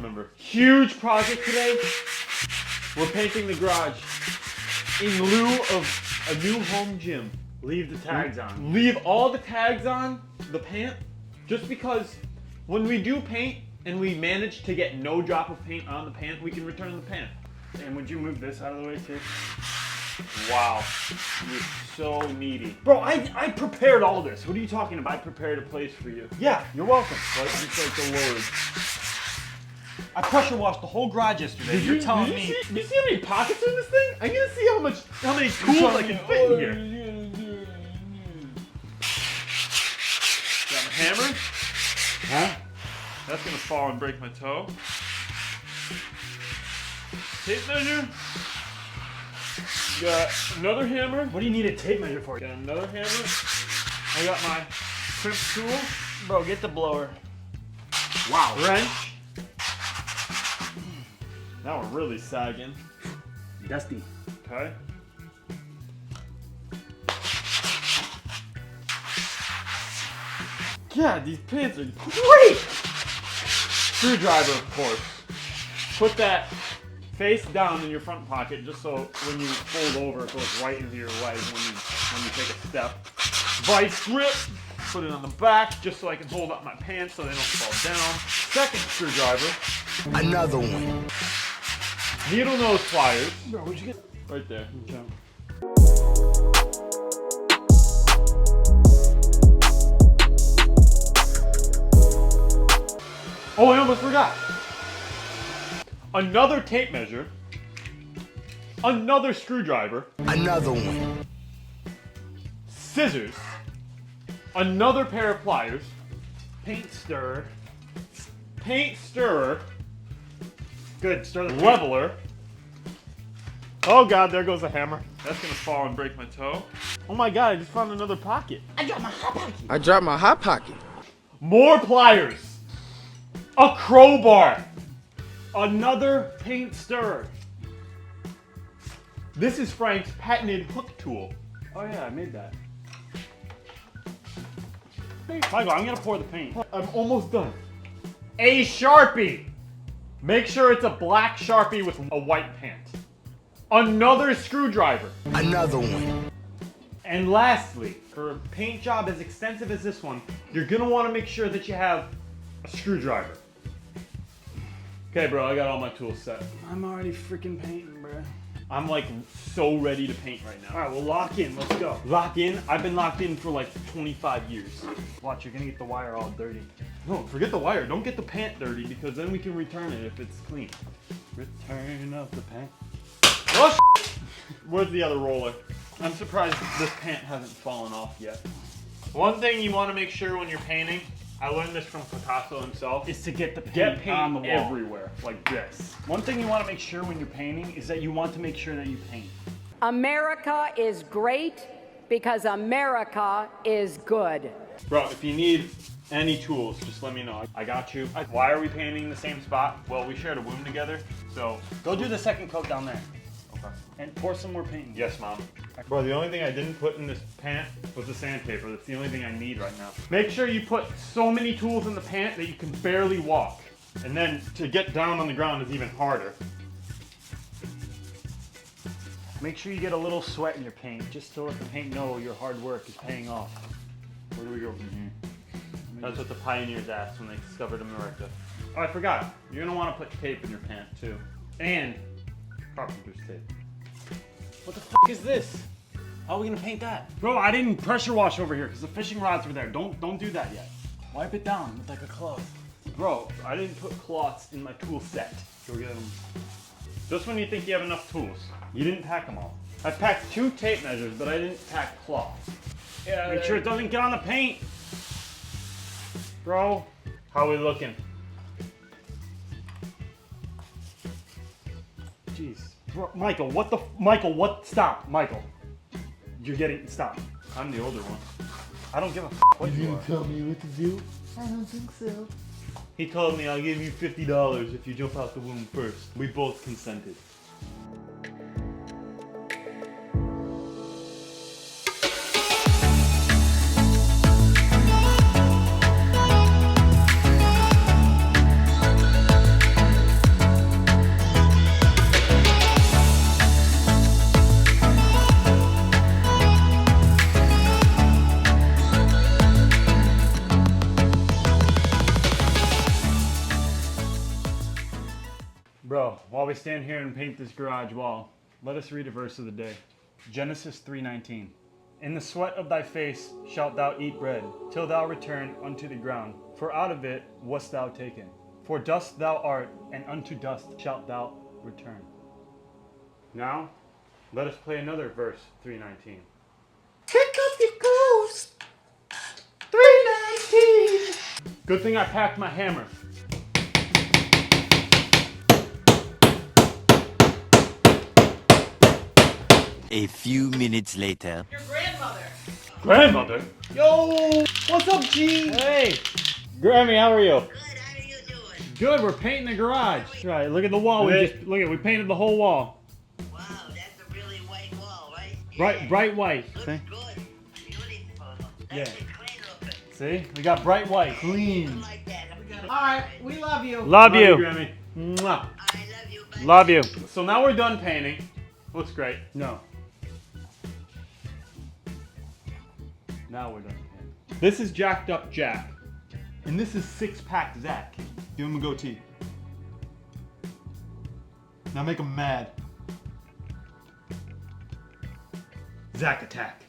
Remember, huge project today. We're painting the garage in lieu of a new home gym. Leave the tags on. Leave all the tags on the pant, just because when we do paint and we manage to get no drop of paint on the pant, we can return the pant. And would you move this out of the way too? Wow, you're so needy. Bro, I prepared all this. What are you talking about? I prepared a place for you. Yeah, you're welcome. But it's like the Lord. I pressure washed the whole garage yesterday. You're telling me. Do you see how many pockets are in this thing? I'm gonna see how many tools I can fit in here. Got my hammer. Huh? That's gonna fall and break my toe. Tape measure. Got another hammer. What do you need a tape measure for? Got another hammer. I got my crimp tool. Bro, get the blower. Wow. Wrench. Now we're really sagging. Dusty. Okay. God, these pants are great! Screwdriver, of course. Put that face down in your front pocket just so when you fold over it goes right into your leg when you take a step. Vice grip. Put it on the back just so I can hold up my pants so they don't fall down. Second screwdriver. Another one. Needle nose pliers. Bro, where'd you get? Right there. Okay. Oh, I almost forgot. Another tape measure. Another screwdriver. Another one. Scissors. Another pair of pliers. Paint stirrer. Paint stirrer. Good, stir the paint. Leveler. Oh God, there goes the hammer. That's gonna fall and break my toe. Oh my God, I just found another pocket. I dropped my hot pocket. More pliers. A crowbar. Another paint stirrer. This is Frank's patented hook tool. Oh yeah, I made that. Michael, I'm gonna pour the paint. I'm almost done. A Sharpie. Make sure it's a black Sharpie with a white pant. Another screwdriver. Another one. And lastly, for a paint job as extensive as this one, you're gonna wanna make sure that you have a screwdriver. Okay, bro, I got all my tools set. I'm already freaking painting, bro. I'm like so ready to paint right now. All right, well, lock in. Let's go. Lock in? I've been locked in for like 25 years. Watch, you're gonna get the wire all dirty. No, forget the wire. Don't get the pant dirty because then we can return it if it's clean. Return of the paint. Oh, where's the other roller? I'm surprised this pant hasn't fallen off yet. One thing you want to make sure when you're painting, I learned this from Picasso himself, Is to get the paint, get paint on the wall. everywhere, like this. One thing you want to make sure when you're painting is that you want to make sure that you paint. America is great because America is good. Bro, if you need any tools, just let me know. I got you. Why are we painting the same spot? Well, we shared a room together, so... Go do the second coat down there. Okay. And pour some more paint. Yes, Mom. Bro, the only thing I didn't put in this pant was the sandpaper. That's the only thing I need right now. Make sure you put so many tools in the pant that you can barely walk. And then to get down on the ground is even harder. Make sure you get a little sweat in your paint, just to let the paint know your hard work is paying off. Where do we go from here? That's what the pioneers asked when they discovered America. Oh, I forgot. You're gonna want to put tape in your pant too. And carpenter's tape. What the f*** is this? How are we gonna paint that? Bro, I didn't pressure wash over here because the fishing rods were there. Don't do that yet. Wipe it down with like a cloth. Bro, I didn't put cloths in my tool set. Go get them. Just when you think you have enough tools. You didn't pack them all. I packed 2 tape measures, but I didn't pack cloths. Yeah, make sure it doesn't get on the paint. Bro, how we looking? Jeez. Bro, Michael, what? Stop, Michael. You're getting, stop. I'm the older one. I don't give a f*** what you are. Tell me what to do. I don't think so. He told me I'll give you $50 if you jump out the womb first. We both consented. Bro, while we stand here and paint this garage wall, let us read a verse of the day. Genesis 3:19. In the sweat of thy face shalt thou eat bread, till thou return unto the ground. For out of it wast thou taken. For dust thou art, and unto dust shalt thou return. Now, let us play another verse 3:19. Pick up your clothes. 319. Good thing I packed my hammer. A few minutes later. Your grandmother. Grandmother? Yo! What's up, G? Hey! Grammy, how are you? Good, how are you doing? Good, we're painting the garage. Right, look at the wall. We painted the whole wall. Wow, that's a really white wall, right? Bright white. Looks See? good. Beautiful. Yeah. Nice and clean looking. See? We got bright white. I Clean. like that. Alright, we love you. Love you. Grammy. Mwah. I love you. Bye. Love you. So now we're done painting. Looks great. No. Now we're done painting. This is jacked up Jack. And this is six-pack Zach. Give him a goatee. Now make him mad. Zach attack.